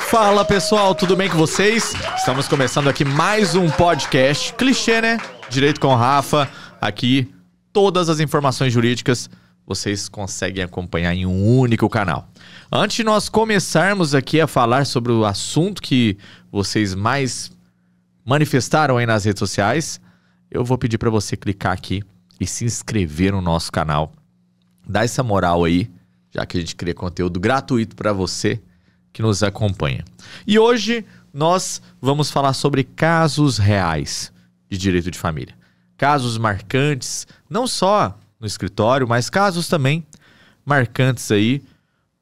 Fala pessoal, tudo bem com vocês? Estamos começando aqui mais um podcast clichê, né? Direito com o Rafa. Aqui todas as informações jurídicas vocês conseguem acompanhar em um único canal. Antes de nós começarmos aqui a falar sobre o assunto que vocês mais manifestaram aí nas redes sociais, eu vou pedir para você clicar aqui e se inscrever no nosso canal. Dá essa moral aí, já que a gente cria conteúdo gratuito para você que nos acompanha. E hoje nós vamos falar sobre casos reais de direito de família. Casos marcantes, não só no escritório, mas casos também marcantes aí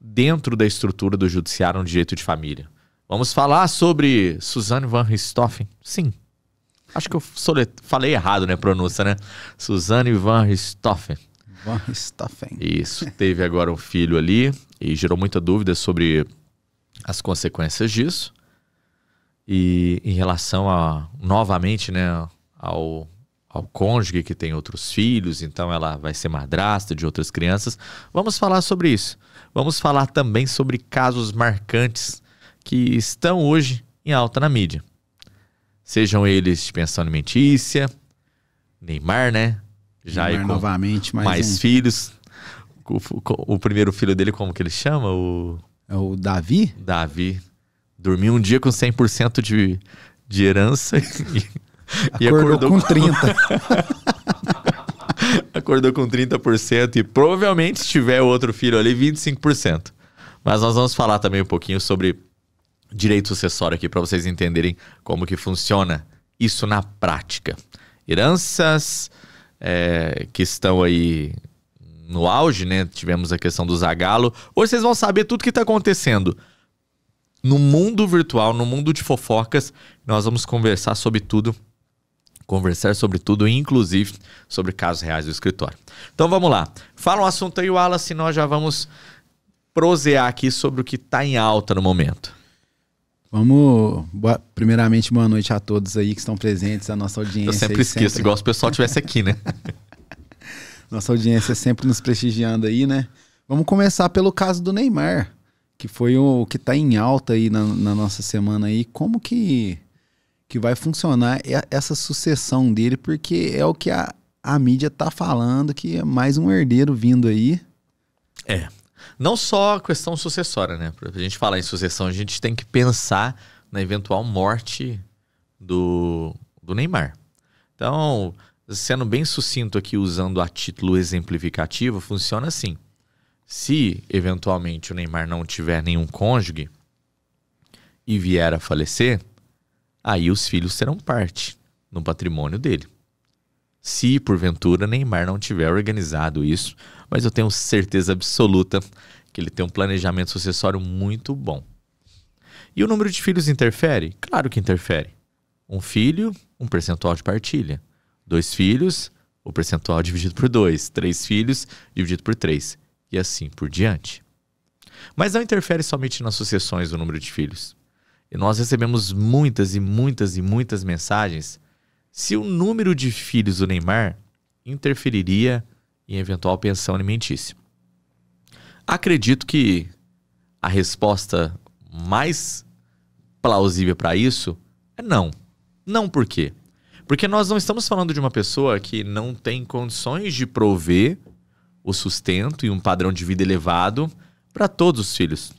dentro da estrutura do judiciário no direito de família. Vamos falar sobre Suzane van Richthofen. Sim, acho que eu falei errado, né, pronúncia, né? Suzane van Richthofen. Van Richthofen. Isso, teve agora um filho ali e gerou muita dúvida sobre as consequências disso. E em relação a, novamente, né, ao cônjuge que tem outros filhos, então ela vai ser madrasta de outras crianças. Vamos falar sobre isso. Vamos falar também sobre casos marcantes que estão hoje em alta na mídia. Sejam eles de pensão alimentícia, Neymar, né? Já Neymar com novamente, mais filhos. O primeiro filho dele, como que ele chama? É o Davi? Davi. Dormiu um dia com 100% de herança e acordou com 30%. Acordou com 30% e provavelmente, se tiver outro filho ali, 25%. Mas nós vamos falar também um pouquinho sobre direito sucessório aqui para vocês entenderem como que funciona isso na prática. Heranças que estão aí no auge, né? Tivemos a questão do Zagallo. Hoje vocês vão saber tudo que está acontecendo no mundo virtual, no mundo de fofocas. Nós vamos conversar sobre tudo, inclusive sobre casos reais do escritório. Então vamos lá. Fala um assunto aí, Wallace, nós já vamos prosear aqui sobre o que está em alta no momento. Primeiramente, boa noite a todos aí que estão presentes, a nossa audiência. Eu sempre esqueço, igual se o pessoal estivesse aqui, né? Nossa audiência sempre nos prestigiando aí, né? Vamos começar pelo caso do Neymar, que foi o que está em alta aí na nossa semana aí. Como que vai funcionar essa sucessão dele? Porque é o que a mídia tá falando, que é mais um herdeiro vindo aí. Não só a questão sucessória, né? Pra gente falar em sucessão, a gente tem que pensar na eventual morte do Neymar. Então, sendo bem sucinto aqui, usando a título exemplificativo, funciona assim. Se, eventualmente, o Neymar não tiver nenhum cônjuge e vier a falecer, aí os filhos serão parte no patrimônio dele. Se, porventura, Neymar não tiver organizado isso, mas eu tenho certeza absoluta que ele tem um planejamento sucessório muito bom. E o número de filhos interfere? Claro que interfere. Um filho, um percentual de partilha. 2 filhos, o percentual dividido por 2. 3 filhos, dividido por 3. E assim por diante. Mas não interfere somente nas sucessões do número de filhos. E nós recebemos muitas e muitas e muitas mensagens se o número de filhos do Neymar interferiria em eventual pensão alimentícia. Acredito que a resposta mais plausível para isso é não. Não por quê? Porque nós não estamos falando de uma pessoa que não tem condições de prover o sustento e um padrão de vida elevado para todos os filhos.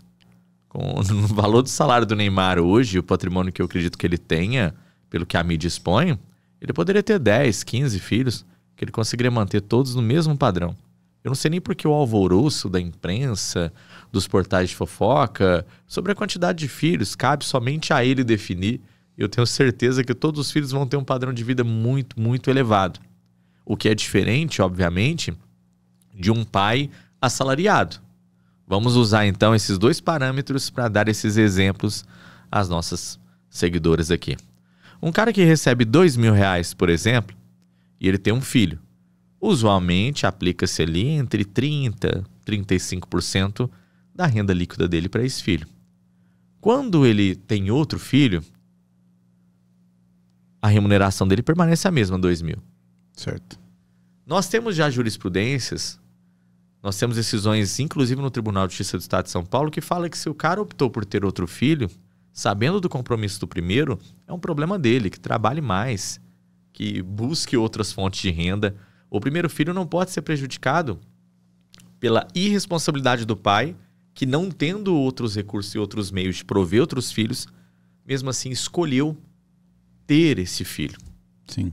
Com o valor do salário do Neymar hoje, o patrimônio que eu acredito que ele tenha, pelo que a mídia expõe, ele poderia ter 10, 15 filhos, que ele conseguiria manter todos no mesmo padrão. Eu não sei nem porque o alvoroço da imprensa, dos portais de fofoca, sobre a quantidade de filhos, cabe somente a ele definir. Eu tenho certeza que todos os filhos vão ter um padrão de vida muito, muito elevado. O que é diferente, obviamente, de um pai assalariado. Vamos usar então esses 2 parâmetros para dar esses exemplos às nossas seguidoras aqui. Um cara que recebe R$2.000, por exemplo, e ele tem um filho, usualmente aplica-se ali entre 30% e 35% da renda líquida dele para esse filho. Quando ele tem outro filho, a remuneração dele permanece a mesma, R$2.000. Certo. Nós temos já jurisprudências, nós temos decisões, inclusive no Tribunal de Justiça do Estado de São Paulo, que fala que se o cara optou por ter outro filho, sabendo do compromisso do primeiro, é um problema dele, que trabalhe mais, que busque outras fontes de renda. O primeiro filho não pode ser prejudicado pela irresponsabilidade do pai, que não tendo outros recursos e outros meios de prover outros filhos, mesmo assim escolheu ter esse filho. Sim.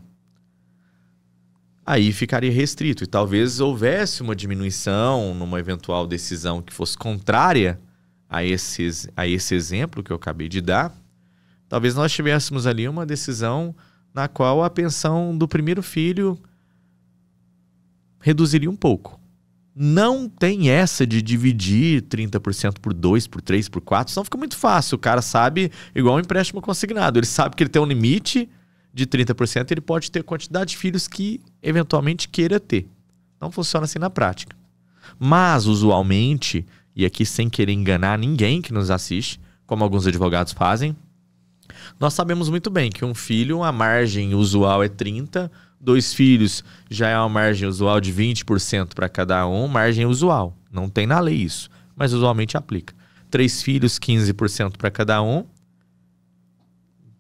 Aí ficaria restrito e talvez houvesse uma diminuição numa eventual decisão que fosse contrária a esse exemplo que eu acabei de dar. Talvez nós tivéssemos ali uma decisão na qual a pensão do primeiro filho reduziria um pouco. Não tem essa de dividir 30% por 2, por 3, por 4, senão fica muito fácil. O cara sabe, igual um empréstimo consignado, ele sabe que ele tem um limite de 30%, ele pode ter quantidade de filhos que eventualmente queira ter. Não funciona assim na prática. Mas, usualmente, e aqui sem querer enganar ninguém que nos assiste, como alguns advogados fazem, nós sabemos muito bem que um filho, a margem usual é 30%, 2 filhos já é uma margem usual de 20% para cada um, margem usual. Não tem na lei isso, mas usualmente aplica. 3 filhos, 15% para cada um,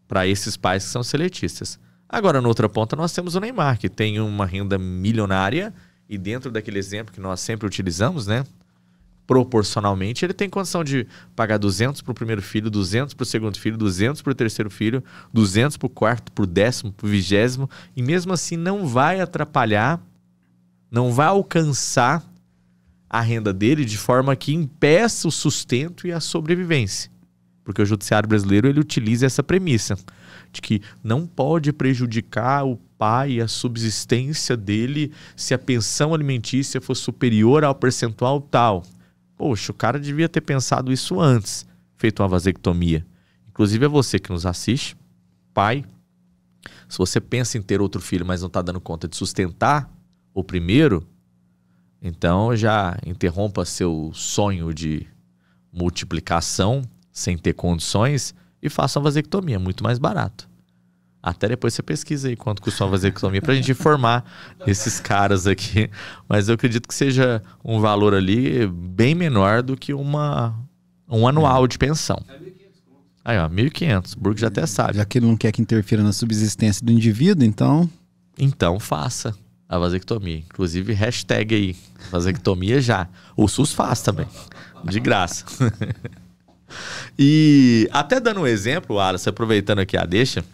para esses pais que são seletistas. Agora, na outra ponta, nós temos o Neymar, que tem uma renda milionária e dentro daquele exemplo que nós sempre utilizamos, né? Proporcionalmente, ele tem condição de pagar 200 para o primeiro filho, 200 para o segundo filho, 200 para o terceiro filho, 200 para o quarto, para o 10º, para o 20º, e mesmo assim não vai atrapalhar, não vai alcançar a renda dele de forma que impeça o sustento e a sobrevivência. Porque o judiciário brasileiro ele utiliza essa premissa de que não pode prejudicar o pai e a subsistência dele se a pensão alimentícia for superior ao percentual tal. Poxa, o cara devia ter pensado isso antes, feito uma vasectomia. Inclusive é você que nos assiste, pai, se você pensa em ter outro filho, mas não está dando conta de sustentar o primeiro, então já interrompa seu sonho de multiplicação sem ter condições e faça uma vasectomia, muito mais barato. Até depois você pesquisa aí quanto custa uma vasectomia pra gente informar esses caras aqui. Mas eu acredito que seja um valor ali bem menor do que um anual de pensão. É 1.500 conto. Aí, ó, 1.500. O Burgo já até sabe. Já que ele não quer que interfira na subsistência do indivíduo, então... Então faça a vasectomia. Inclusive, hashtag aí, vasectomia já. O SUS faz também, de graça. E até dando um exemplo, Alice, aproveitando aqui a deixa,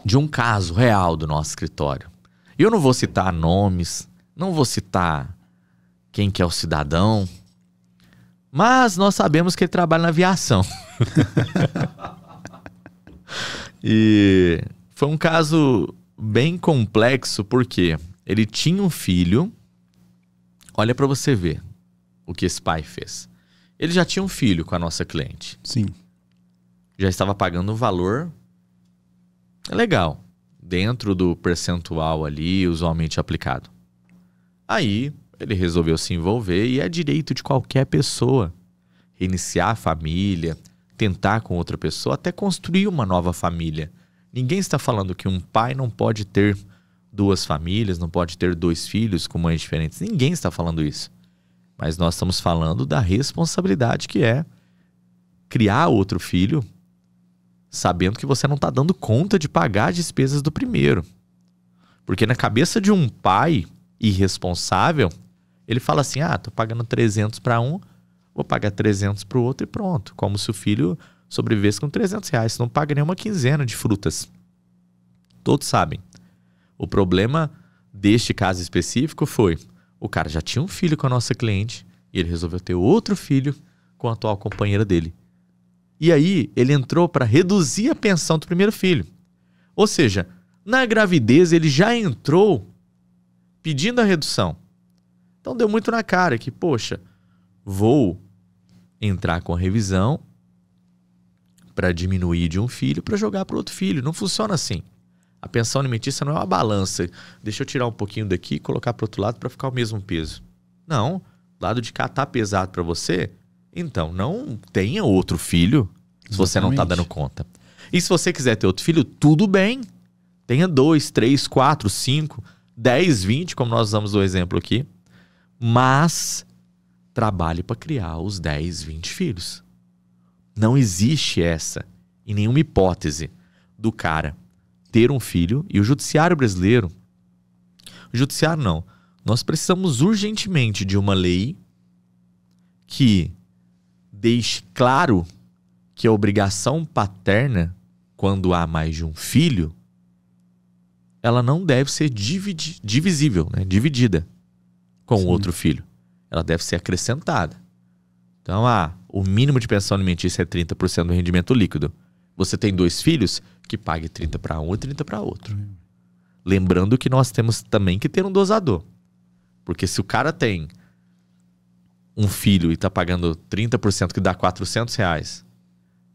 de um caso real do nosso escritório. Eu não vou citar nomes, não vou citar quem que é o cidadão, mas nós sabemos que ele trabalha na aviação. E foi um caso bem complexo, porque ele tinha um filho. Olha para você ver o que esse pai fez. Ele já tinha um filho com a nossa cliente. Sim. Já estava pagando um valor legal, dentro do percentual ali usualmente aplicado. Aí ele resolveu se envolver e é direito de qualquer pessoa reiniciar a família, tentar com outra pessoa, até construir uma nova família. Ninguém está falando que um pai não pode ter 2 famílias, não pode ter 2 filhos com mães diferentes. Ninguém está falando isso. Mas nós estamos falando da responsabilidade que é criar outro filho sabendo que você não está dando conta de pagar as despesas do primeiro. Porque na cabeça de um pai irresponsável, ele fala assim, tô pagando 300 para um, vou pagar 300 para o outro e pronto. Como se o filho sobrevivesse com 300 reais. Não paga nem uma quinzena de frutas. Todos sabem. O problema deste caso específico foi, o cara já tinha um filho com a nossa cliente e ele resolveu ter outro filho com a atual companheira dele. E aí, ele entrou para reduzir a pensão do primeiro filho. Ou seja, na gravidez, ele já entrou pedindo a redução. Então, deu muito na cara que, poxa, vou entrar com a revisão para diminuir de um filho para jogar para outro filho. Não funciona assim. A pensão alimentícia não é uma balança. Deixa eu tirar um pouquinho daqui e colocar para o outro lado para ficar o mesmo peso. Não. O lado de cá tá pesado para você... Então, não tenha outro filho se você não está dando conta. E se você quiser ter outro filho, tudo bem. Tenha 2, 3, 4, 5, 10, 20, como nós usamos o exemplo aqui. Mas trabalhe para criar os 10, 20 filhos. Não existe essa, em nenhuma hipótese, do cara ter um filho. E o judiciário brasileiro... O judiciário não. Nós precisamos urgentemente de uma lei que deixe claro que a obrigação paterna, quando há mais de um filho, ela não deve ser divisível, né? Dividida com o outro filho. Ela deve ser acrescentada. Então, o mínimo de pensão alimentícia é 30% do rendimento líquido. Você tem 2 filhos, que pague 30 para um e 30 para outro. Lembrando que nós temos também que ter um dosador. Porque se o cara tem um filho e está pagando 30%, que dá R$400,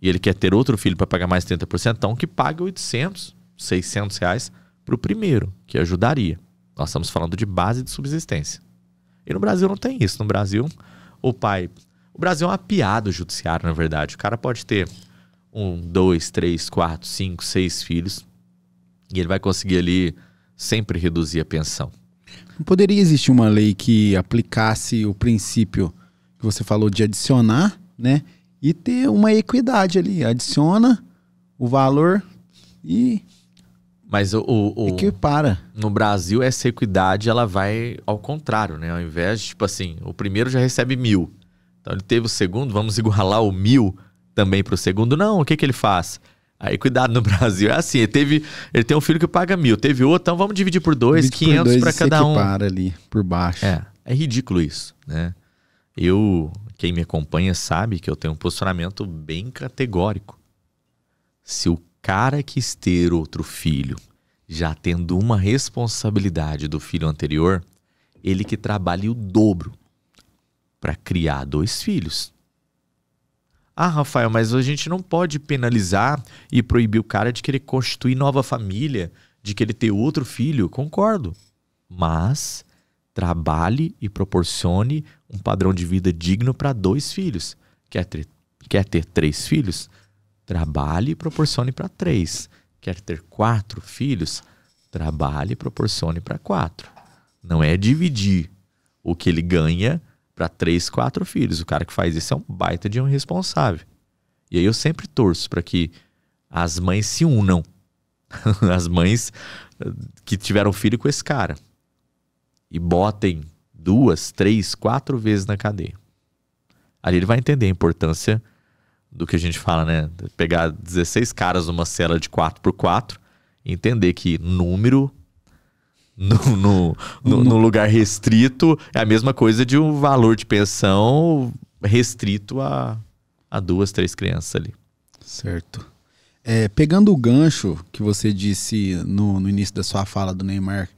e ele quer ter outro filho para pagar mais 30%, então que pague R$800, R$600 para o primeiro, que ajudaria. Nós estamos falando de base de subsistência. E no Brasil não tem isso. No Brasil, o Brasil é uma piada, o judiciário, na verdade. O cara pode ter 1, 2, 3, 4, 5, 6 filhos e ele vai conseguir ali sempre reduzir a pensão. Não poderia existir uma lei que aplicasse o princípio que você falou de adicionar, né? E ter uma equidade ali. Adiciona o valor e... Mas equipara. No Brasil, essa equidade ela vai ao contrário, né? Ao invés de, tipo assim, o primeiro já recebe 1.000. Então ele teve o segundo, vamos igualar o 1.000 também para o segundo. Não, o que ele faz? A equidade no Brasil é assim, ele tem um filho que paga 1.000, teve outro, então vamos dividir por 2, 500 para cada um. Equipara ali, por baixo. É ridículo isso, né? Quem me acompanha sabe que eu tenho um posicionamento bem categórico. Se o cara quis ter outro filho, já tendo uma responsabilidade do filho anterior, ele que trabalhe o dobro para criar 2 filhos. Rafael, mas a gente não pode penalizar e proibir o cara de querer constituir nova família, de querer ter outro filho. Concordo. Mas trabalhe e proporcione um padrão de vida digno para 2 filhos. Quer ter 3 filhos? Trabalhe e proporcione para 3. Quer ter 4 filhos? Trabalhe e proporcione para 4. Não é dividir o que ele ganha para 3, 4 filhos. O cara que faz isso é um baita de um irresponsável. E aí eu sempre torço para que as mães se unam. As mães que tiveram filho com esse cara. E botem 2, 3, 4 vezes na cadeia. Ali ele vai entender a importância do que a gente fala, né? Pegar 16 caras numa cela de 4x4 e entender que número no lugar restrito é a mesma coisa de um valor de pensão restrito a 2, 3 crianças ali. Certo. Pegando o gancho que você disse no início da sua fala do Neymar,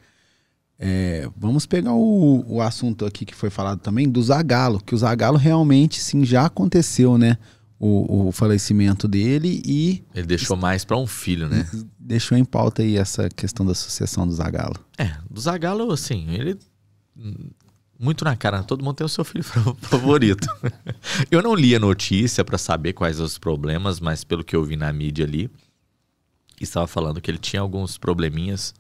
vamos pegar o assunto aqui que foi falado também do Zagallo, que o Zagallo realmente sim já aconteceu, né? O falecimento dele e... Ele deixou mais para um filho, né? Deixou em pauta aí essa questão da sucessão do Zagallo. Do Zagallo, assim, ele... Muito na cara, todo mundo tem o seu filho favorito. Eu não li a notícia para saber quais os problemas, mas pelo que eu vi na mídia ali, estava falando que ele tinha alguns probleminhas,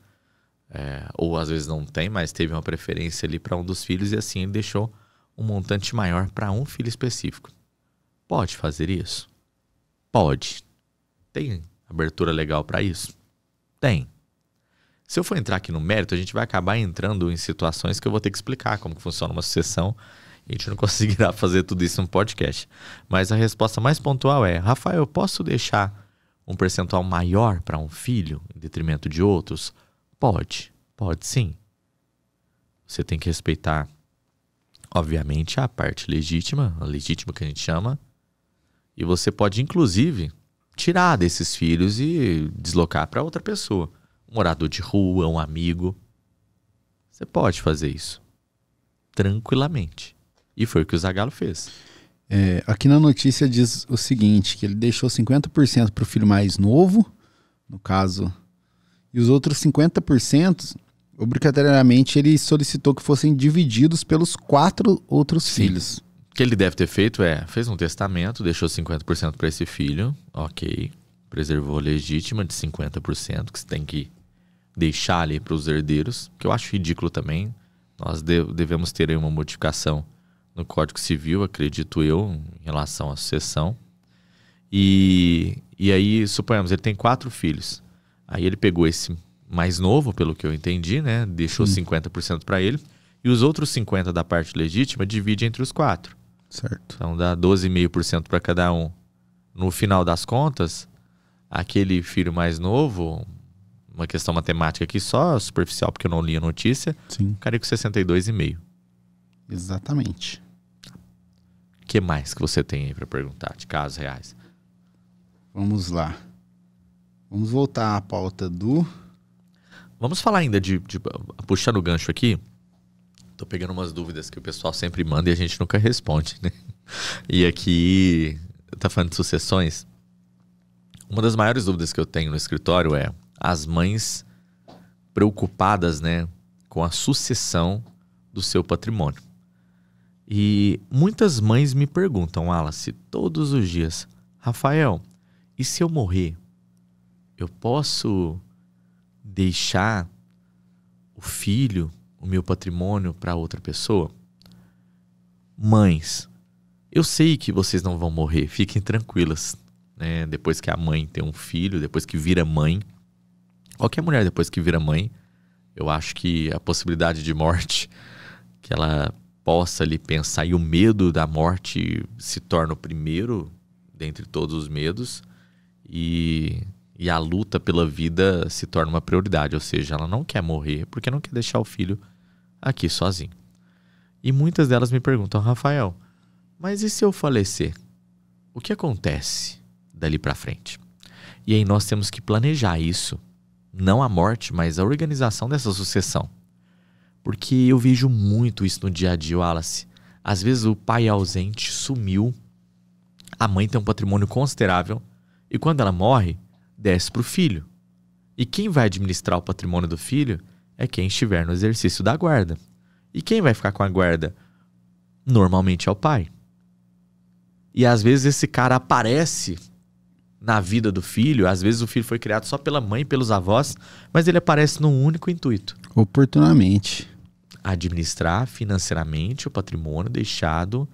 ou às vezes não tem, mas teve uma preferência ali para um dos filhos e assim ele deixou um montante maior para um filho específico. Pode fazer isso? Pode. Tem abertura legal para isso? Tem. Se eu for entrar aqui no mérito, a gente vai acabar entrando em situações que eu vou ter que explicar como que funciona uma sucessão e a gente não conseguirá fazer tudo isso num podcast. Mas a resposta mais pontual é: Rafael, eu posso deixar um percentual maior para um filho em detrimento de outros? Pode sim. Você tem que respeitar, obviamente, a parte legítima, a legítima que a gente chama, e você pode, inclusive, tirar desses filhos e deslocar para outra pessoa. Um morador de rua, um amigo. Você pode fazer isso. Tranquilamente. E foi o que o Zagallo fez. Aqui na notícia diz o seguinte, que ele deixou 50% para o filho mais novo, no caso, e os outros 50%, obrigatoriamente, ele solicitou que fossem divididos pelos 4 outros filhos. O que ele deve ter feito fez um testamento, deixou 50% para esse filho, ok, preservou a legítima de 50%, que você tem que deixar ali para os herdeiros, que eu acho ridículo também. Nós devemos ter aí uma modificação no Código Civil, acredito eu, em relação à sucessão. E aí, suponhamos, ele tem 4 filhos. Aí ele pegou esse mais novo, pelo que eu entendi, né? Deixou 50% para ele. E os outros 50% da parte legítima divide entre os 4. Certo. Então dá 12,5% para cada um. No final das contas, aquele filho mais novo, uma questão matemática aqui só, superficial, porque eu não li a notícia, Sim. ficaria com 62,5%. Exatamente. O que mais que você tem aí para perguntar de casos reais? Vamos lá. Vamos voltar à pauta do... Vamos falar ainda de puxando o gancho aqui. Tô pegando umas dúvidas que o pessoal sempre manda e a gente nunca responde, né? E aqui, tá falando de sucessões. Uma das maiores dúvidas que eu tenho no escritório é as mães preocupadas, né, com a sucessão do seu patrimônio. E muitas mães me perguntam, Wallace, todos os dias, Rafael, e se eu morrer, eu posso deixar o filho, o meu patrimônio para outra pessoa? Mães, eu sei que vocês não vão morrer, fiquem tranquilas, né? Depois que a mãe tem um filho, depois que vira mãe, qualquer mulher depois que vira mãe, eu acho que a possibilidade de morte, que ela possa ali pensar, e o medo da morte se torna o primeiro dentre todos os medos, e a luta pela vida se torna uma prioridade, ou seja, ela não quer morrer porque não quer deixar o filho aqui sozinho. E muitas delas me perguntam, Rafael, mas e se eu falecer? O que acontece dali para frente? E aí nós temos que planejar isso, não a morte, mas a organização dessa sucessão. Porque eu vejo muito isso no dia a dia, Wallace. Às vezes o pai é ausente, sumiu, a mãe tem um patrimônio considerável, e quando ela morre, desce para o filho. E quem vai administrar o patrimônio do filho é quem estiver no exercício da guarda. E quem vai ficar com a guarda? Normalmente é o pai. E às vezes esse cara aparece na vida do filho, às vezes o filho foi criado só pela mãe e pelos avós, mas ele aparece num único intuito. Oportunamente. Administrar financeiramente o patrimônio deixado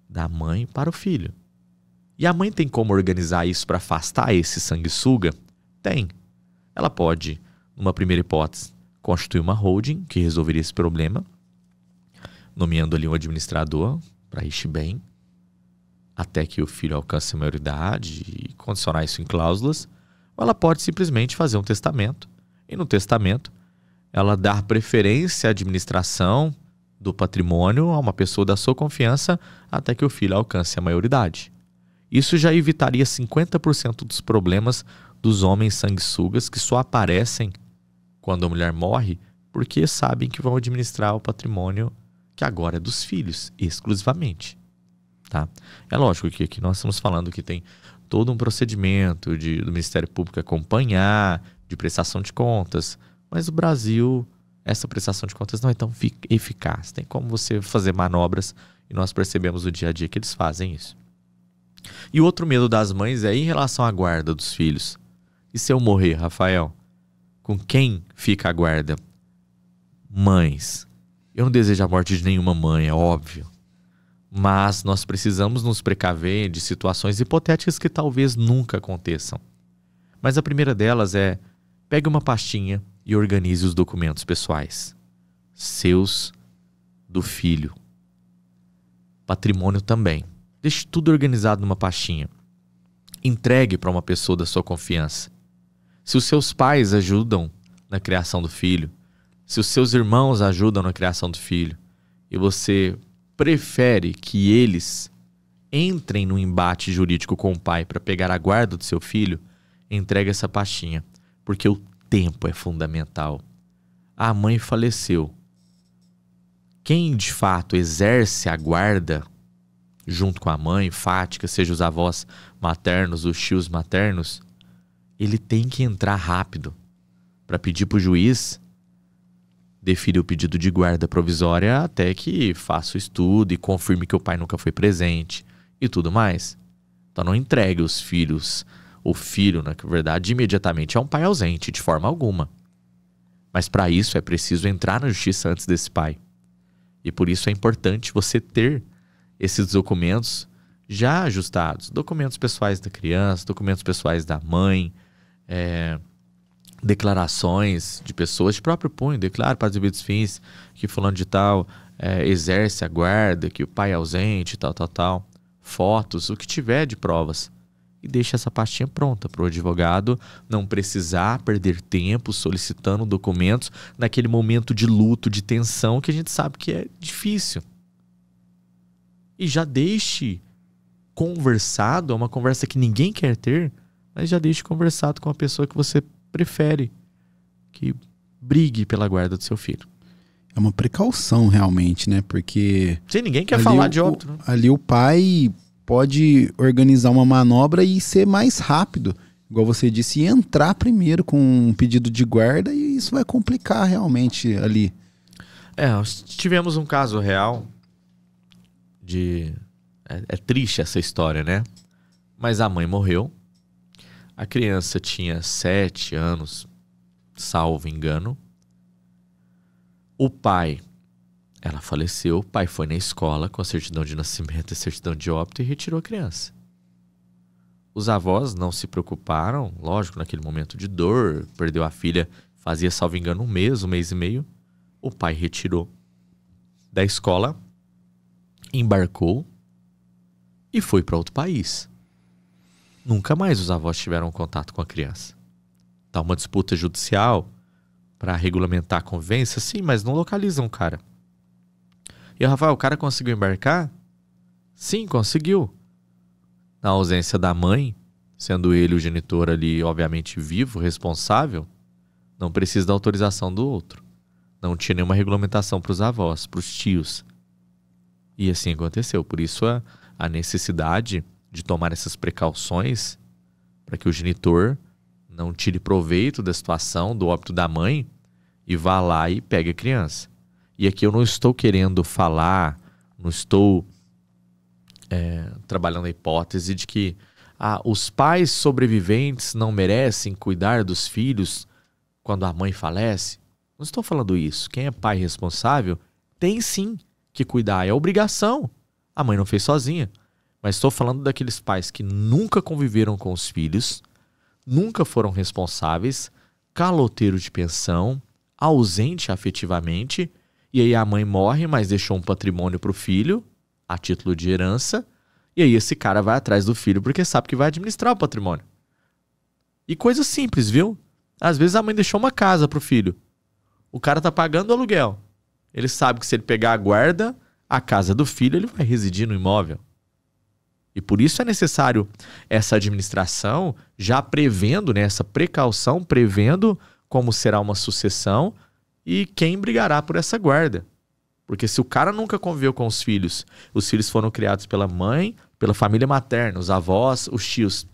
da mãe para o filho. E a mãe tem como organizar isso para afastar esse sanguessuga? Tem. Ela pode, numa primeira hipótese, constituir uma holding que resolveria esse problema, nomeando ali um administrador para ir bem, até que o filho alcance a maioridade e condicionar isso em cláusulas, ou ela pode simplesmente fazer um testamento, e no testamento ela dar preferência à administração do patrimônio a uma pessoa da sua confiança até que o filho alcance a maioridade. Isso já evitaria 50% dos problemas dos homens sanguessugas que só aparecem quando a mulher morre porque sabem que vão administrar o patrimônio que agora é dos filhos, exclusivamente. Tá? É lógico que aqui nós estamos falando que tem todo um procedimento do Ministério Público acompanhar, de prestação de contas, mas no Brasil essa prestação de contas não é tão eficaz. Tem como você fazer manobras e nós percebemos no dia a dia que eles fazem isso. E o outro medo das mães é em relação à guarda dos filhos. E se eu morrer, Rafael? Com quem fica a guarda? Mães. Eu não desejo a morte de nenhuma mãe, é óbvio. Mas nós precisamos nos precaver de situações hipotéticas que talvez nunca aconteçam. Mas a primeira delas é: pegue uma pastinha e organize os documentos pessoais. Seus, do filho. Patrimônio também. Deixe tudo organizado numa pastinha. Entregue para uma pessoa da sua confiança. Se os seus pais ajudam na criação do filho, se os seus irmãos ajudam na criação do filho, e você prefere que eles entrem no embate jurídico com o pai para pegar a guarda do seu filho, entregue essa pastinha, porque o tempo é fundamental. A mãe faleceu. Quem de fato exerce a guarda junto com a mãe, fática, seja os avós maternos, os tios maternos, ele tem que entrar rápido para pedir para o juiz deferir o pedido de guarda provisória até que faça o estudo e confirme que o pai nunca foi presente e tudo mais. Então não entregue os filhos, o filho, na verdade, imediatamente é um pai ausente, de forma alguma. Mas para isso é preciso entrar na justiça antes desse pai. E por isso é importante você ter esses documentos já ajustados. Documentos pessoais da criança, documentos pessoais da mãe, declarações de pessoas de próprio punho, declaro para os devidos fins que fulano de tal exerce a guarda, que o pai é ausente, tal. Fotos, o que tiver de provas. E deixa essa pastinha pronta para o advogado não precisar perder tempo solicitando documentos naquele momento de luto, de tensão, que a gente sabe que é difícil. E já deixe conversado, é uma conversa que ninguém quer ter, mas já deixe conversado com a pessoa que você prefere que brigue pela guarda do seu filho. É uma precaução realmente, né? Porque... Sim, ninguém quer falar de óbito. Né? Ali o pai pode organizar uma manobra e ser mais rápido. Igual você disse, e entrar primeiro com um pedido de guarda, e isso vai complicar realmente ali. Tivemos um caso real de... É triste essa história, né? Mas a mãe morreu. A criança tinha 7 anos, salvo engano. O pai, ela faleceu. O pai foi na escola com a certidão de nascimento e certidão de óbito e retirou a criança. Os avós não se preocuparam, lógico, naquele momento de dor. Perdeu a filha, fazia, salvo engano, um mês e meio. O pai retirou da escola, embarcou e foi para outro país. Nunca mais os avós tiveram contato com a criança. Tá uma disputa judicial para regulamentar a convivência, sim, mas não localizam o cara. E o Rafael, o cara conseguiu embarcar? Sim, conseguiu. Na ausência da mãe, sendo ele o genitor ali, obviamente vivo, responsável, não precisa da autorização do outro. Não tinha nenhuma regulamentação para os avós, para os tios. E assim aconteceu. Por isso a necessidade de tomar essas precauções para que o genitor não tire proveito da situação, do óbito da mãe, e vá lá e pegue a criança. E aqui eu não estou querendo falar, não estou trabalhando a hipótese de que os pais sobreviventes não merecem cuidar dos filhos quando a mãe falece. Não estou falando isso. Quem é pai responsável tem sim que cuidar, é obrigação. A mãe não fez sozinha. Mas estou falando daqueles pais que nunca conviveram com os filhos, nunca foram responsáveis, caloteiro de pensão, ausente afetivamente, e aí a mãe morre, mas deixou um patrimônio para o filho, a título de herança, e aí esse cara vai atrás do filho porque sabe que vai administrar o patrimônio. E coisa simples, viu? Às vezes a mãe deixou uma casa para o filho. O cara tá pagando o aluguel. Ele sabe que se ele pegar a guarda, a casa do filho, ele vai residir no imóvel. E por isso é necessário essa administração, já prevendo, né, essa precaução, prevendo como será uma sucessão e quem brigará por essa guarda. Porque se o cara nunca conviveu com os filhos foram criados pela mãe, pela família materna, os avós, os tios.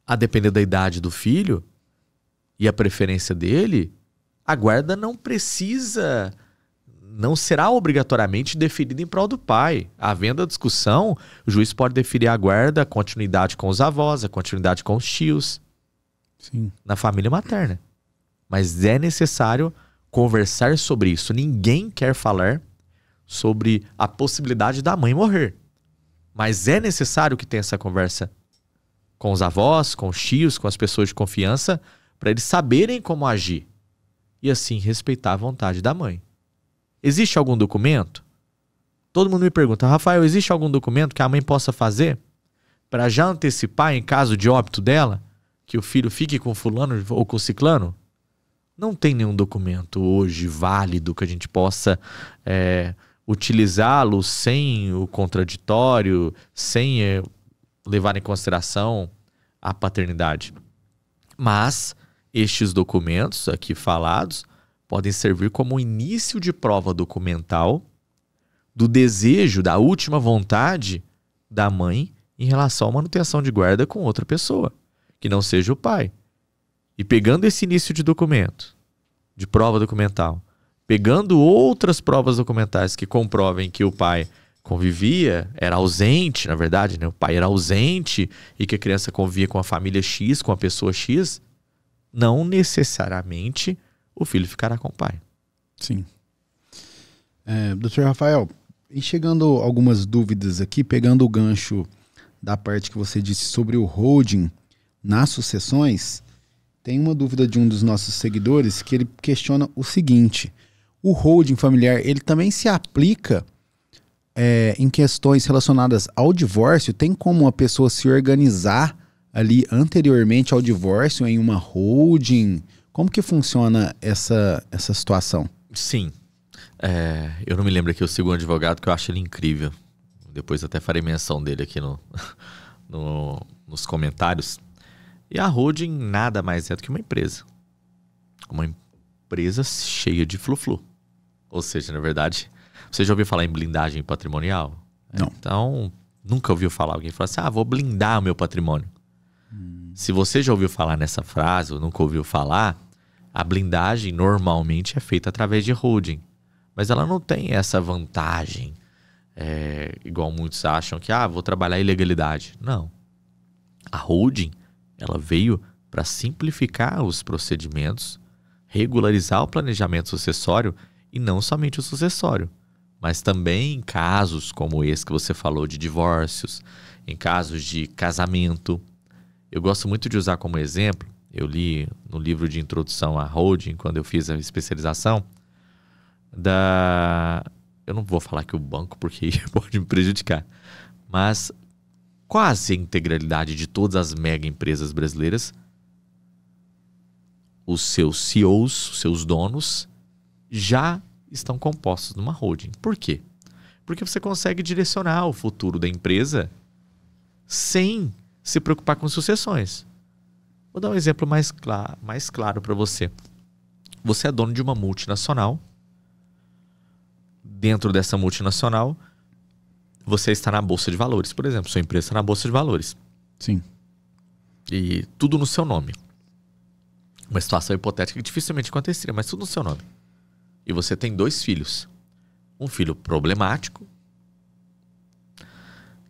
A depender da idade do filho e a preferência dele, a guarda não será obrigatoriamente definida em prol do pai. Havendo a discussão, o juiz pode definir a guarda, a continuidade com os avós, a continuidade com os tios. Sim. Na família materna. Mas é necessário conversar sobre isso. Ninguém quer falar sobre a possibilidade da mãe morrer. Mas é necessário que tenha essa conversa com os avós, com os tios, com as pessoas de confiança, para eles saberem como agir. E assim respeitar a vontade da mãe. Existe algum documento? Todo mundo me pergunta, Rafael, existe algum documento que a mãe possa fazer para já antecipar, em caso de óbito dela, que o filho fique com fulano ou com ciclano? Não tem nenhum documento hoje válido que a gente possa utilizá-lo sem o contraditório, sem levar em consideração a paternidade. Mas estes documentos aqui falados podem servir como início de prova documental do desejo, da última vontade da mãe em relação à manutenção de guarda com outra pessoa, que não seja o pai. E pegando esse início de documento, de prova documental, pegando outras provas documentais que comprovem que o pai convivia, era ausente, na verdade, né? O pai era ausente e que a criança convivia com a família X, com a pessoa X, não necessariamente o filho ficará com o pai. Sim. Doutor Rafael, E chegando algumas dúvidas aqui, pegando o gancho da parte que você disse sobre o holding nas sucessões, tem uma dúvida de um dos nossos seguidores que ele questiona o seguinte: o holding familiar, ele também se aplica em questões relacionadas ao divórcio? Tem como uma pessoa se organizar ali anteriormente ao divórcio em uma holding? Como que funciona essa situação? Sim. Eu não me lembro aqui, eu sigo um advogado que eu acho ele incrível. Depois até farei menção dele aqui nos comentários. E a holding nada mais é do que uma empresa. Uma empresa cheia de flu-flu. Ou seja, na verdade, você já ouviu falar em blindagem patrimonial? Não. Então, nunca ouviu falar alguém falar assim, vou blindar o meu patrimônio. Se você já ouviu falar nessa frase ou nunca ouviu falar, a blindagem normalmente é feita através de holding. Mas ela não tem essa vantagem, igual muitos acham que, vou trabalhar ilegalidade. Não. A holding, ela veio para simplificar os procedimentos, regularizar o planejamento sucessório e não somente o sucessório, mas também em casos como esse que você falou de divórcios, em casos de casamento. Eu gosto muito de usar como exemplo, eu li no livro de introdução à holding, quando eu fiz a especialização, eu não vou falar que o banco, porque pode me prejudicar, mas quase a integralidade de todas as mega empresas brasileiras, os seus CEOs, os seus donos, já estão compostos numa holding. Por quê? Porque você consegue direcionar o futuro da empresa sem se preocupar com sucessões. Vou dar um exemplo mais claro para você. Você é dono de uma multinacional. Dentro dessa multinacional, você está na Bolsa de Valores, por exemplo. Sua empresa está na Bolsa de Valores. Sim. E tudo no seu nome. Uma situação hipotética que dificilmente aconteceria, mas tudo no seu nome. E você tem 2 filhos. Um filho problemático,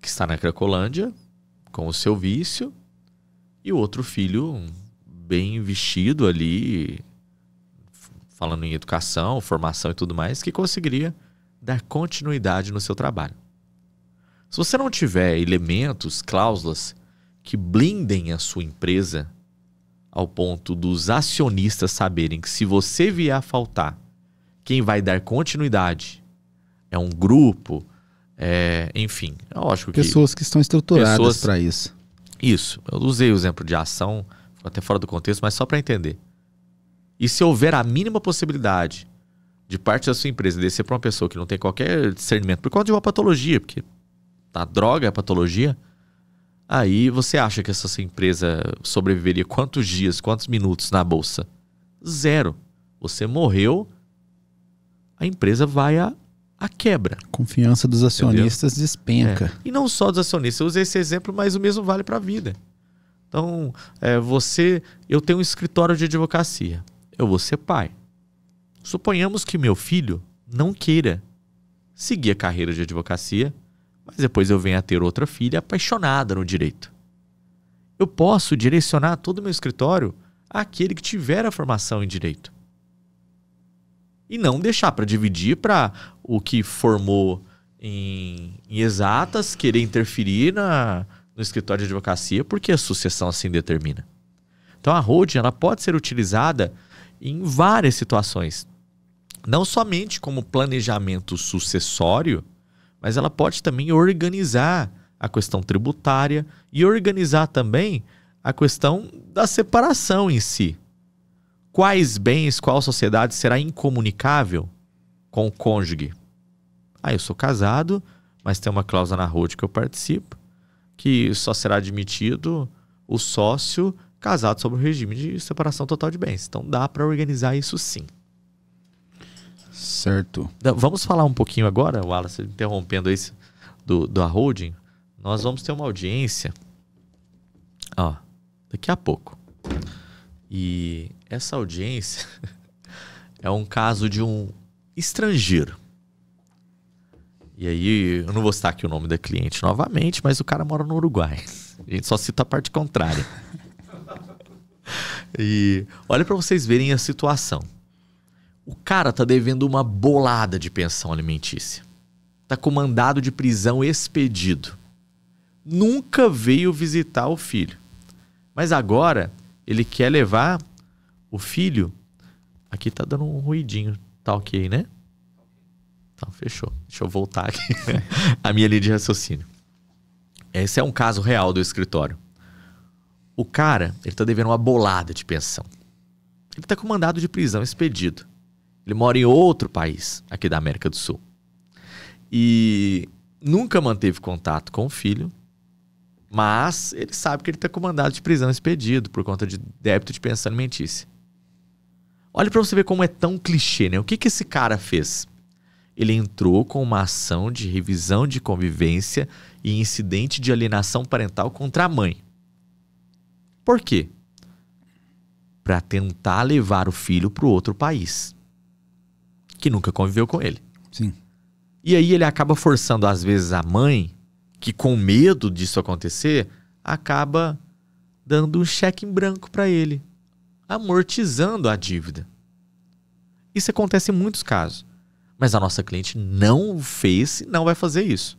que está na Cracolândia, com o seu vício, e o outro filho bem vestido ali, falando em educação, formação e tudo mais, que conseguiria dar continuidade no seu trabalho. Se você não tiver elementos, cláusulas que blindem a sua empresa ao ponto dos acionistas saberem que se você vier a faltar, quem vai dar continuidade é um grupo, enfim, é lógico que... Pessoas que estão estruturadas para isso. Isso, eu usei o exemplo de ação, até fora do contexto, mas só para entender. E se houver a mínima possibilidade de parte da sua empresa descer para uma pessoa que não tem qualquer discernimento por conta de uma patologia, porque a droga é a patologia, aí você acha que essa sua empresa sobreviveria quantos dias, quantos minutos na bolsa? 0. Você morreu, a empresa vai à quebra. Confiança dos acionistas despenca. E não só dos acionistas. Eu usei esse exemplo, mas o mesmo vale para a vida. Então, eu tenho um escritório de advocacia. Eu vou ser pai. Suponhamos que meu filho não queira seguir a carreira de advocacia, mas depois eu venho a ter outra filha apaixonada no direito. Eu posso direcionar todo o meu escritório àquele que tiver a formação em direito. E não deixar para dividir para o que formou em exatas querer interferir no escritório de advocacia, porque a sucessão assim determina. Então a holding ela pode ser utilizada em várias situações. Não somente como planejamento sucessório, mas ela pode também organizar a questão tributária e organizar também a questão da separação em si. Quais bens, qual sociedade será incomunicável com o cônjuge? Eu sou casado, mas tem uma cláusula na holding que eu participo, que só será admitido o sócio casado sob o regime de separação total de bens. Então dá para organizar isso sim. Certo. Vamos falar um pouquinho agora, Wallace, interrompendo isso da holding. Nós vamos ter uma audiência daqui a pouco. E essa audiência é um caso de um estrangeiro. E aí, eu não vou citar aqui o nome da cliente novamente, mas o cara mora no Uruguai. A gente só cita a parte contrária. E olha para vocês verem a situação. O cara tá devendo uma bolada de pensão alimentícia. Está com mandado de prisão expedido. Nunca veio visitar o filho. Mas agora ele quer levar o filho... Aqui tá dando um ruidinho. Tá ok, né? Então, fechou. Deixa eu voltar aqui. A minha linha de raciocínio. Esse é um caso real do escritório. O cara, ele tá devendo uma bolada de pensão. Ele tá com mandado de prisão expedido. Ele mora em outro país, aqui da América do Sul. E nunca manteve contato com o filho, mas ele sabe que ele tá com mandado de prisão expedido por conta de débito de pensão alimentícia. Olha pra você ver como é tão clichê, né? O que esse cara fez? Ele entrou com uma ação de revisão de convivência e incidente de alienação parental contra a mãe. Por quê? Para tentar levar o filho para o outro país, que nunca conviveu com ele. Sim. E aí ele acaba forçando, às vezes, a mãe, que com medo disso acontecer, acaba dando um cheque em branco para ele, amortizando a dívida. Isso acontece em muitos casos. Mas a nossa cliente não fez e não vai fazer isso.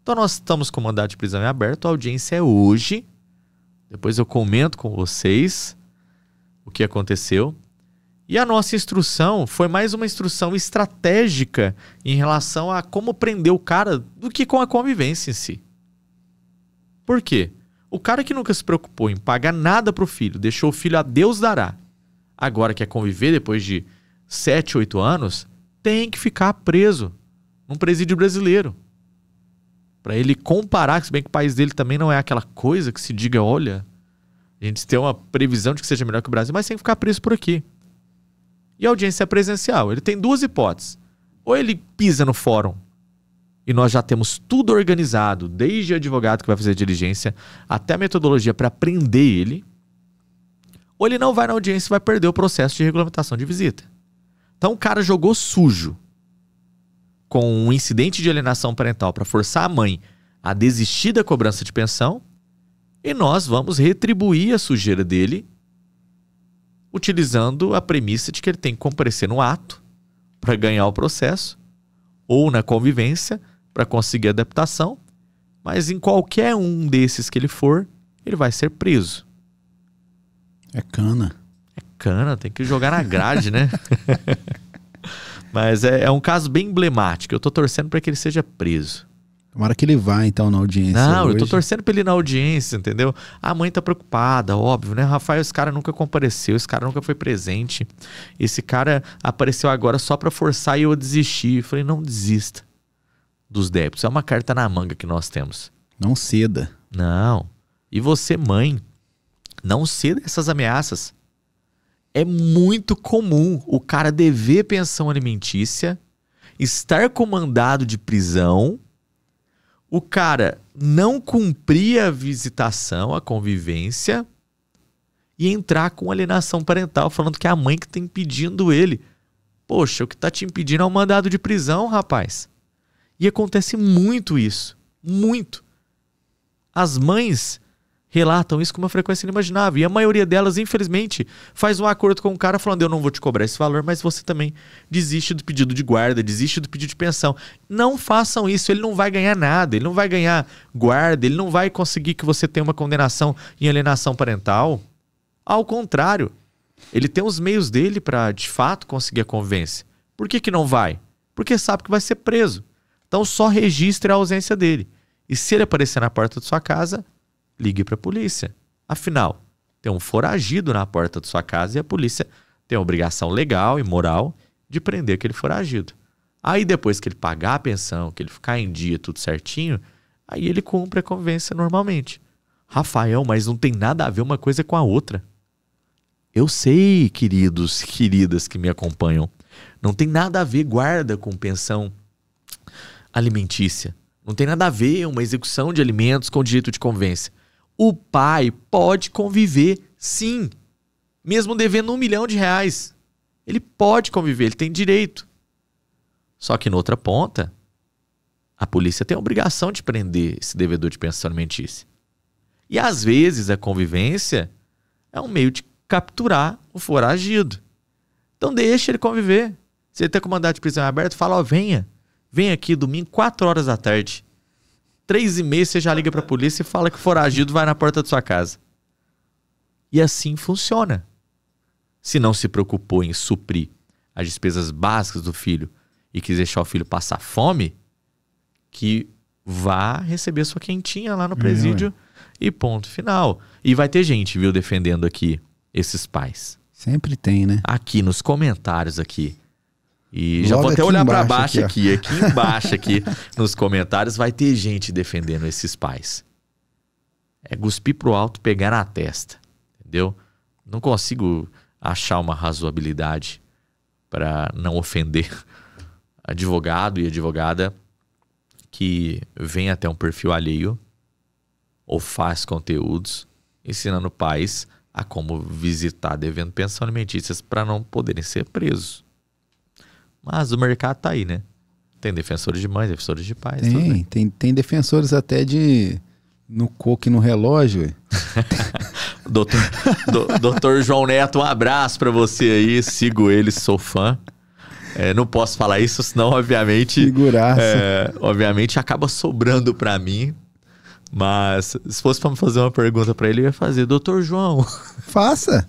Então nós estamos com mandado de prisão em aberto, a audiência é hoje. Depois eu comento com vocês o que aconteceu. E a nossa instrução foi mais uma instrução estratégica em relação a como prender o cara do que com a convivência em si. Por quê? O cara que nunca se preocupou em pagar nada pro filho, deixou o filho a Deus dará, agora quer conviver depois de 7, 8 anos, tem que ficar preso num presídio brasileiro. Para ele comparar, se bem que o país dele também não é aquela coisa que se diga, olha, a gente tem uma previsão de que seja melhor que o Brasil, mas tem que ficar preso por aqui. E a audiência é presencial. Ele tem duas hipóteses. Ou ele pisa no fórum e nós já temos tudo organizado, desde o advogado que vai fazer a diligência até a metodologia para prender ele, ou ele não vai na audiência e vai perder o processo de regulamentação de visita. Então o cara jogou sujo com um incidente de alienação parental para forçar a mãe a desistir da cobrança de pensão e nós vamos retribuir a sujeira dele utilizando a premissa de que ele tem que comparecer no ato para ganhar o processo ou na convivência para conseguir a adaptação, mas em qualquer um desses que ele for, ele vai ser preso. É cana. É cana, tem que jogar na grade, né? Mas é um caso bem emblemático. Eu tô torcendo para que ele seja preso. Tomara que ele vá, então, na audiência. Não, hoje. Eu tô torcendo pra ele ir na audiência, entendeu? A mãe tá preocupada, óbvio, né? Rafael, esse cara nunca compareceu, esse cara nunca foi presente. Esse cara apareceu agora só pra forçar eu a desistir. Eu falei, não desista dos débitos. É uma carta na manga que nós temos. Não ceda. Não. E você, mãe, não ceda essas ameaças. É muito comum o cara dever pensão alimentícia, estar com mandado de prisão, o cara não cumprir a visitação, a convivência e entrar com alienação parental, falando que é a mãe que está impedindo ele. Poxa, o que está te impedindo é um mandado de prisão, rapaz. E acontece muito isso. Muito. As mães relatam isso com uma frequência inimaginável. E a maioria delas, infelizmente, faz um acordo com o cara falando, eu não vou te cobrar esse valor, mas você também desiste do pedido de guarda, desiste do pedido de pensão. Não façam isso, ele não vai ganhar nada, ele não vai ganhar guarda, ele não vai conseguir que você tenha uma condenação em alienação parental. Ao contrário, ele tem os meios dele para, de fato, conseguir a convivência. Por que não vai? Porque sabe que vai ser preso. Então só registre a ausência dele. E se ele aparecer na porta de sua casa, ligue para a polícia. Afinal, tem um foragido na porta de sua casa e a polícia tem a obrigação legal e moral de prender aquele foragido. Aí depois que ele pagar a pensão, que ele ficar em dia tudo certinho, aí ele cumpre a convivência normalmente. Rafael, mas não tem nada a ver uma coisa com a outra. Eu sei, queridos, queridas que me acompanham, não tem nada a ver guarda com pensão alimentícia. Não tem nada a ver uma execução de alimentos com direito de convivência. O pai pode conviver, sim. Mesmo devendo R$1 milhão. Ele pode conviver, ele tem direito. Só que, na outra ponta, a polícia tem a obrigação de prender esse devedor de pensão alimentícia. E, às vezes, a convivência é um meio de capturar o foragido. Então, deixa ele conviver. Se ele está com mandado de prisão aberto, fala, ó, venha Vem aqui domingo, 4 horas da tarde. 3h30 você já liga pra polícia e fala que o foragido vai na porta da sua casa. E assim funciona. Se não se preocupou em suprir as despesas básicas do filho e quis deixar o filho passar fome, que vá receber sua quentinha lá no presídio e ponto final. E vai ter gente, viu, defendendo aqui esses pais. Sempre tem, né? Aqui nos comentários aqui. E já vou até olhar para baixo aqui embaixo aqui nos comentários vai ter gente defendendo esses pais. É cuspir pro alto, pegar na testa, entendeu? Não consigo achar uma razoabilidade para não ofender advogado e advogada que vem até um perfil alheio ou faz conteúdos ensinando pais a como visitar devendo pensão alimentícias para não poderem ser presos. Mas o mercado tá aí, né? Tem defensores de mães, defensores de pais. Tem defensores até de no coco e no relógio. Doutor João Neto, um abraço para você aí. Sigo ele, sou fã. Não posso falar isso, senão obviamente... obviamente acaba sobrando para mim. Mas se fosse para me fazer uma pergunta para ele, eu ia fazer: Doutor João... Faça!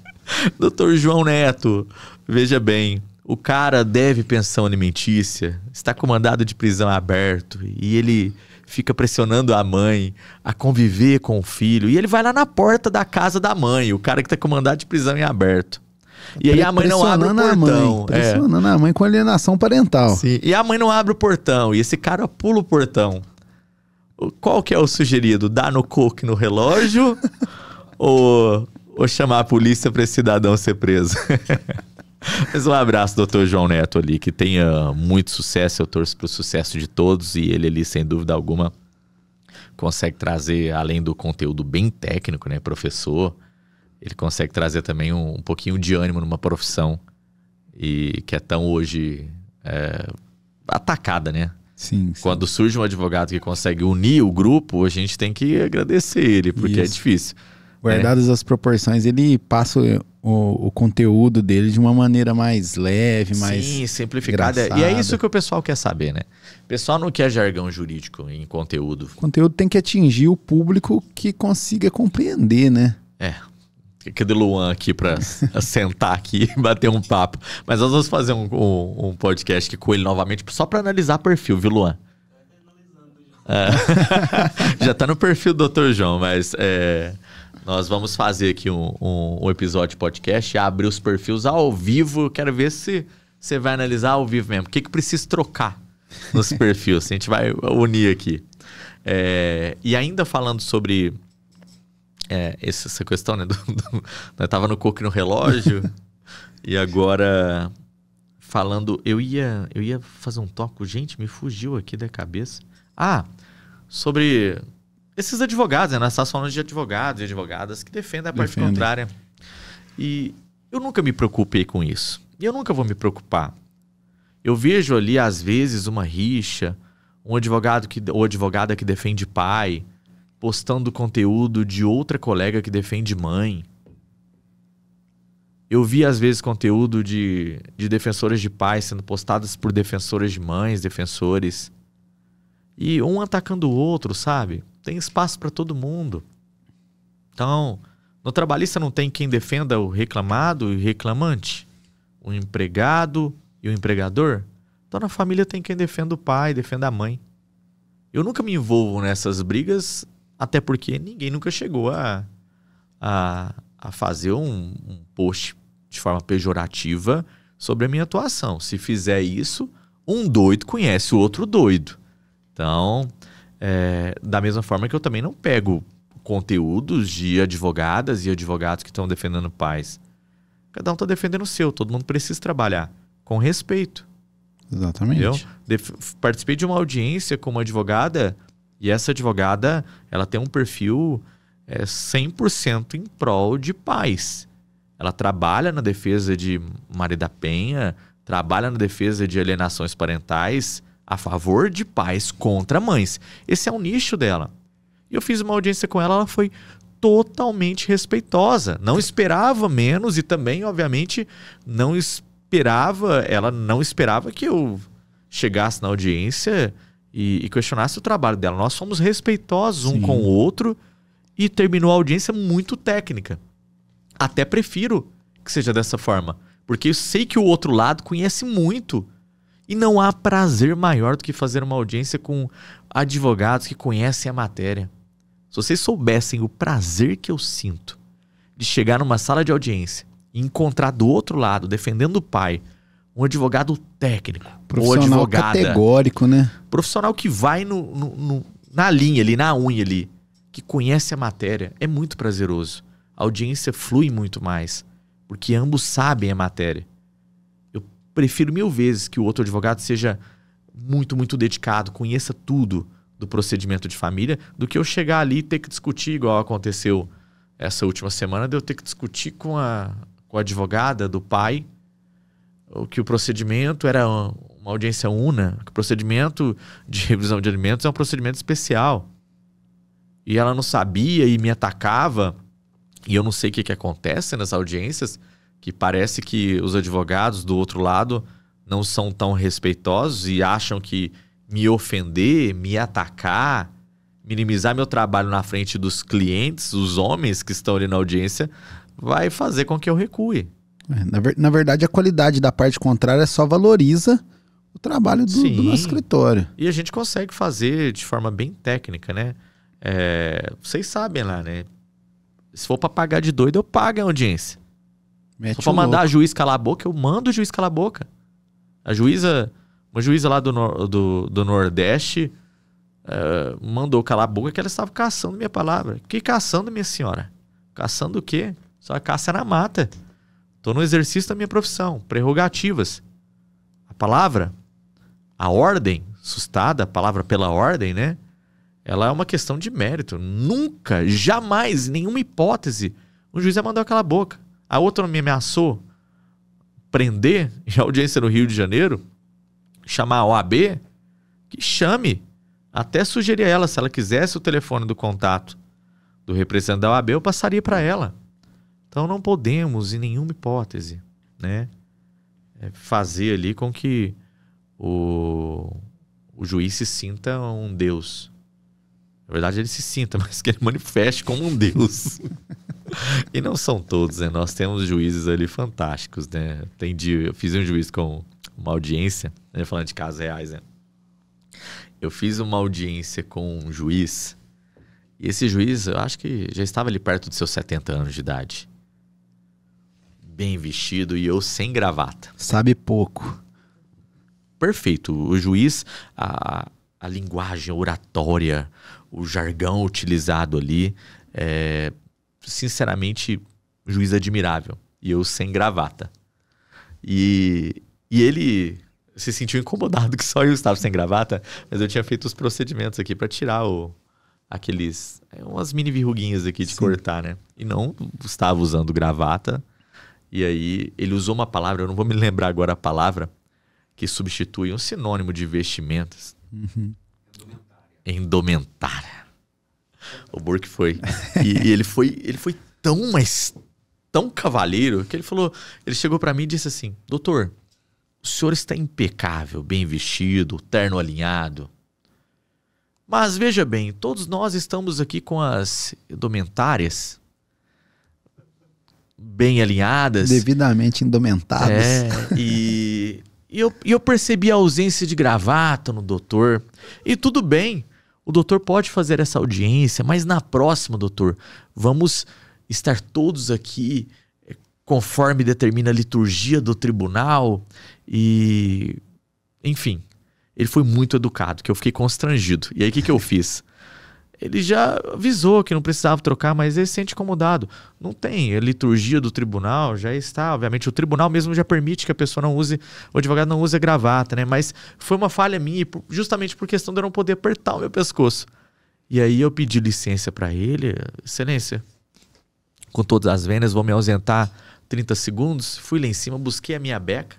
Doutor João Neto, veja bem... O cara deve pensão alimentícia, está com mandado de prisão aberto e ele fica pressionando a mãe a conviver com o filho. E ele vai lá na porta da casa da mãe, o cara que está com mandado de prisão em aberto. E aí a mãe não abre o portão. Pressionando a mãe com alienação parental. Sim, e a mãe não abre o portão e esse cara pula o portão. Qual que é o sugerido? Dar no coco e no relógio ou chamar a polícia para esse cidadão ser preso? Mas um abraço, doutor João Neto ali, que tenha muito sucesso. Eu torço para o sucesso de todos e ele ali, sem dúvida alguma, consegue trazer, além do conteúdo bem técnico, né, professor, ele consegue trazer também um pouquinho de ânimo numa profissão e que é tão hoje atacada, né? Sim. Quando surge um advogado que consegue unir o grupo, a gente tem que agradecer ele, porque é difícil. Guardadas as proporções, ele passa o conteúdo dele de uma maneira mais leve, mais simplificada. engraçada. E é isso que o pessoal quer saber, né? O pessoal não quer jargão jurídico em conteúdo. O conteúdo tem que atingir o público que consiga compreender, né? Cadê o Luan aqui para sentar aqui e bater um papo? Mas nós vamos fazer um podcast aqui com ele novamente, só para analisar perfil, viu, Luan? Já tá no perfil do Dr. João, mas nós vamos fazer aqui um episódio de podcast, abrir os perfis ao vivo. Eu quero ver se você vai analisar ao vivo mesmo. O que precisa trocar nos perfis? A gente vai unir aqui. E ainda falando sobre essa questão, né? Nós tava no coco e no relógio e agora falando... Eu ia fazer um tópico, gente, me fugiu aqui da cabeça. Sobre esses advogados, né? Nós estamos falando de advogados e advogadas que defendem a parte contrária. E eu nunca me preocupei com isso. E eu nunca vou me preocupar. Eu vejo ali, às vezes, uma rixa, um advogado ou advogada que defende pai, postando conteúdo de outra colega que defende mãe. Eu vi, às vezes, conteúdo de defensoras de pais sendo postados por defensoras de mães, defensores. E um atacando o outro, sabe? Tem espaço para todo mundo. Então, no trabalhista não tem quem defenda o reclamado e o reclamante? O empregado e o empregador? Então, na família tem quem defenda o pai, defenda a mãe. Eu nunca me envolvo nessas brigas, até porque ninguém nunca chegou a fazer um post de forma pejorativa sobre a minha atuação. Se fizer isso, um doido conhece o outro doido. Então, da mesma forma que eu também não pego conteúdos de advogadas e advogados que estão defendendo pais. Cada um está defendendo o seu, todo mundo precisa trabalhar com respeito. Exatamente. Participei de uma audiência com uma advogada e essa advogada, ela tem um perfil 100% em prol de pais. Ela trabalha na defesa de Maria da Penha, trabalha na defesa de alienações parentais, a favor de pais contra mães. Esse é o nicho dela. E eu fiz uma audiência com ela, ela foi totalmente respeitosa. Não esperava menos e também, obviamente, ela não esperava que eu chegasse na audiência e questionasse o trabalho dela. Nós fomos respeitosos um com o outro e terminou a audiência muito técnica. Até prefiro que seja dessa forma, porque eu sei que o outro lado conhece muito. E não há prazer maior do que fazer uma audiência com advogados que conhecem a matéria. Se vocês soubessem o prazer que eu sinto de chegar numa sala de audiência e encontrar do outro lado, defendendo o pai, um advogado técnico, profissional, ou advogada, categórico, né? Profissional que vai na linha ali, na unha ali, que conhece a matéria, é muito prazeroso. A audiência flui muito mais, porque ambos sabem a matéria. Eu prefiro 1000 vezes que o outro advogado seja muito, muito dedicado, conheça tudo do procedimento de família, do que eu chegar ali e ter que discutir, igual aconteceu essa última semana, de eu ter que discutir com a advogada do pai, que o procedimento era uma audiência una, que o procedimento de revisão de alimentos é um procedimento especial. E ela não sabia e me atacava. E eu não sei o que acontece nas audiências, que parece que os advogados do outro lado não são tão respeitosos e acham que me ofender, me atacar, minimizar meu trabalho na frente dos clientes, os homens que estão ali na audiência, vai fazer com que eu recue. Na verdade, a qualidade da parte contrária só valoriza o trabalho do nosso escritório. E a gente consegue fazer de forma bem técnica, né? Vocês sabem lá, né? Se for pra pagar de doido, eu pago a audiência. Se for pra mandar a juiz calar a boca, eu mando o juiz calar a boca. Uma juíza lá do Nordeste mandou calar a boca que ela estava caçando minha palavra. Que caçando, minha senhora? Caçando o quê? Só caça na mata. Estou no exercício da minha profissão. Prerrogativas. A palavra, a ordem, sustada, a palavra pela ordem, né? Ela é uma questão de mérito. Nunca, jamais, nenhuma hipótese, um juiz vai mandar calar a boca. A outra me ameaçou prender, em audiência no Rio de Janeiro, chamar a OAB, que chame. Até sugerir a ela, se ela quisesse o telefone do contato do representante da OAB, eu passaria para ela. Então não podemos, em nenhuma hipótese, né, fazer ali com que o juiz se sinta um Deus. Na verdade ele se sinta, mas que ele manifeste como um Deus. E não são todos, né? Nós temos juízes ali fantásticos, né? Eu fiz um juiz com uma audiência, né, falando de casos reais, né? Eu fiz uma audiência com um juiz, e esse juiz, eu acho que já estava ali perto dos seus 70 anos de idade. Bem vestido e eu sem gravata. Sabe pouco. Perfeito. O juiz, a linguagem, a oratória, o jargão utilizado ali, sinceramente, juiz admirável. E eu sem gravata. E ele se sentiu incomodado que só eu estava sem gravata, mas eu tinha feito os procedimentos aqui para tirar umas mini verruguinhas aqui de cortar, né? E não estava usando gravata. E aí ele usou uma palavra, eu não vou me lembrar agora a palavra, que substitui um sinônimo de vestimentas. Uhum. Indumentária. O Burke foi. E ele foi tão, mas tão cavalheiro, que ele chegou para mim e disse assim: doutor, o senhor está impecável, bem vestido, terno alinhado. Mas veja bem, todos nós estamos aqui com as indumentárias bem alinhadas. Devidamente indumentadas. E eu percebi a ausência de gravata no doutor. E tudo bem, o doutor pode fazer essa audiência, mas na próxima, doutor, vamos estar todos aqui conforme determina a liturgia do tribunal. E, enfim, ele foi muito educado, que eu fiquei constrangido. E aí o que eu fiz? Ele já avisou que não precisava trocar, mas ele se sente incomodado. Não tem, a liturgia do tribunal já está, obviamente o tribunal mesmo já permite que a pessoa não use, o advogado não use a gravata, né? Mas foi uma falha minha, justamente por questão de eu não poder apertar o meu pescoço. E aí eu pedi licença para ele: excelência, com todas as vendas, vou me ausentar 30 segundos. Fui lá em cima, busquei a minha beca,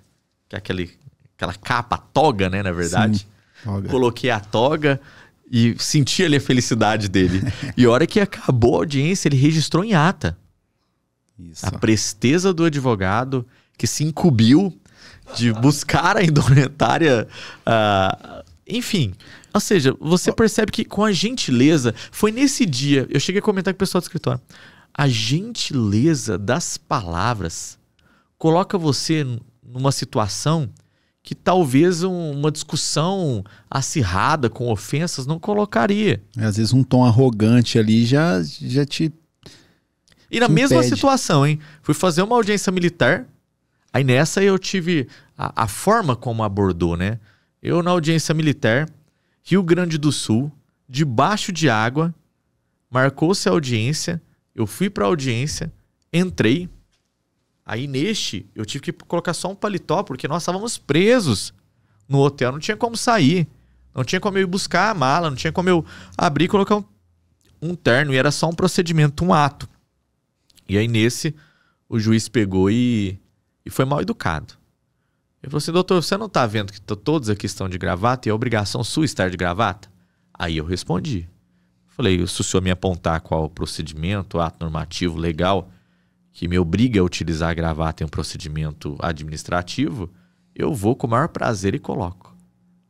que é aquela capa, a toga, né, na verdade. Sim, toga. Coloquei a toga e senti ali a felicidade dele. E a hora que acabou a audiência, ele registrou em ata. Isso. A presteza do advogado que se incumbiu de buscar a indumentária, enfim. Ou seja, você percebe que com a gentileza, foi nesse dia, eu cheguei a comentar com o pessoal do escritório, a gentileza das palavras coloca você numa situação que talvez uma discussão acirrada com ofensas não colocaria. Às vezes um tom arrogante ali já te E na mesma situação, hein? Fui fazer uma audiência militar, aí nessa eu tive a forma como abordou, né? Eu na audiência militar, Rio Grande do Sul, debaixo de água, marcou-se a audiência, eu fui pra audiência, entrei, aí eu tive que colocar só um paletó, porque nós estávamos presos no hotel, não tinha como sair, não tinha como eu ir buscar a mala, não tinha como eu abrir e colocar um terno, e era só um procedimento, um ato. E aí o juiz pegou e foi mal educado. Ele falou assim, doutor, você não tá vendo que todos aqui estão de gravata e é obrigação sua estar de gravata? Aí eu respondi. Falei, se o senhor me apontar qual o procedimento, ato normativo, legal, que me obriga a utilizar a gravata em um procedimento administrativo, eu vou com o maior prazer e coloco.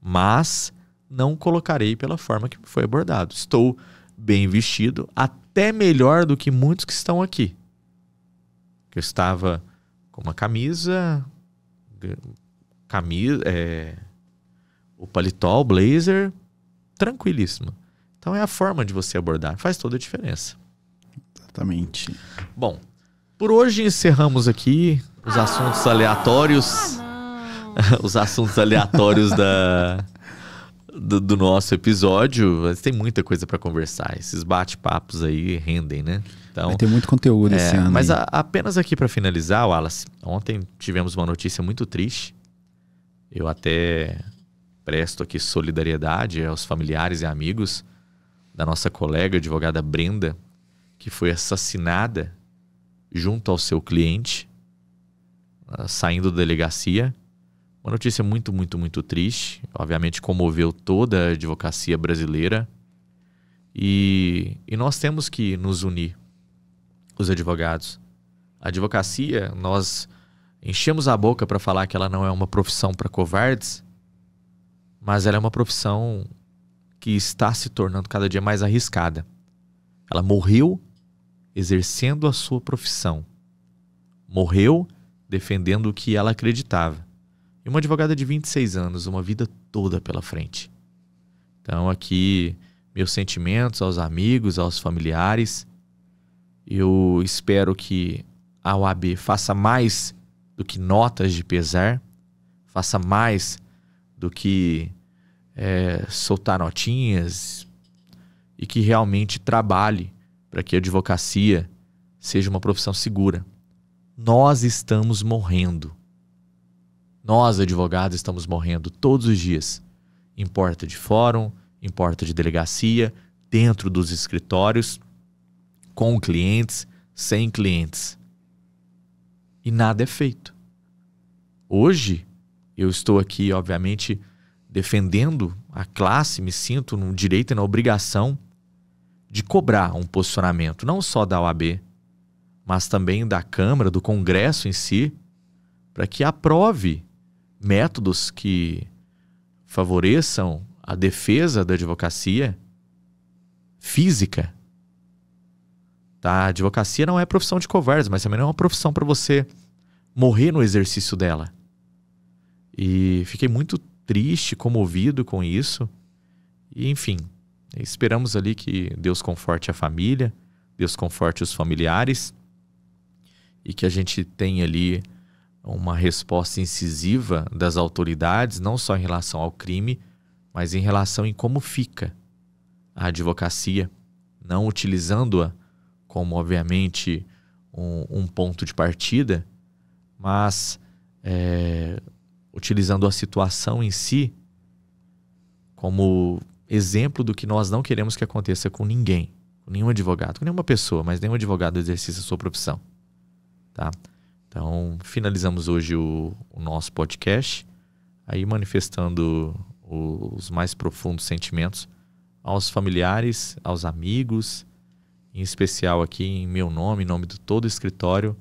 Mas não colocarei pela forma que foi abordado. Estou bem vestido, até melhor do que muitos que estão aqui. Eu estava com uma camisa, o paletó, o blazer, tranquilíssimo. Então é a forma de você abordar, faz toda a diferença. Exatamente. Bom, por hoje encerramos aqui os assuntos aleatórios. Os assuntos aleatórios do nosso episódio. Tem muita coisa para conversar. Esses bate-papos aí rendem, né? Então, vai ter muito conteúdo esse ano. Mas apenas aqui para finalizar, Wallace, ontem tivemos uma notícia muito triste. Eu até presto aqui solidariedade aos familiares e amigos da nossa colega advogada Brenda, que foi assassinada junto ao seu cliente, saindo da delegacia. Uma notícia muito, muito, muito triste. Obviamente comoveu toda a advocacia brasileira. E nós temos que nos unir, os advogados. A advocacia, nós enchemos a boca para falar que ela não é uma profissão para covardes, mas ela é uma profissão que está se tornando cada dia mais arriscada. Ela morreu exercendo a sua profissão. Morreu defendendo o que ela acreditava. E uma advogada de 26 anos, uma vida toda pela frente. Então aqui, meus sentimentos aos amigos, aos familiares. Eu espero que a OAB faça mais do que notas de pesar, faça mais do que soltar notinhas e que realmente trabalhe para que a advocacia seja uma profissão segura. Nós estamos morrendo. Nós, advogados, estamos morrendo todos os dias. Em porta de fórum, em porta de delegacia, dentro dos escritórios, com clientes, sem clientes. E nada é feito. Hoje, eu estou aqui, obviamente, defendendo a classe, me sinto no direito e na obrigação de cobrar um posicionamento, não só da OAB, mas também da Câmara, do Congresso em si, para que aprove métodos que favoreçam a defesa da advocacia física. Tá? A advocacia não é profissão de covardes, mas também não é uma profissão para você morrer no exercício dela. E fiquei muito triste, comovido com isso. E, enfim, esperamos ali que Deus conforte a família, Deus conforte os familiares e que a gente tenha ali uma resposta incisiva das autoridades, não só em relação ao crime, mas em relação em como fica a advocacia, não utilizando-a como, obviamente, um ponto de partida, mas utilizando a situação em si como exemplo do que nós não queremos que aconteça com ninguém, com nenhum advogado, com nenhuma pessoa, mas nenhum advogado exerce a sua profissão. Tá? Então, finalizamos hoje o nosso podcast, aí manifestando os mais profundos sentimentos aos familiares, aos amigos, em especial aqui em meu nome, em nome de todo o escritório,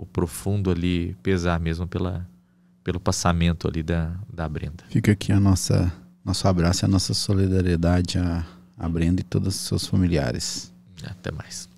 o profundo ali pesar mesmo pelo passamento ali da Brenda. Fica aqui nosso abraço e a nossa solidariedade à Brenda e todos os seus familiares. Até mais.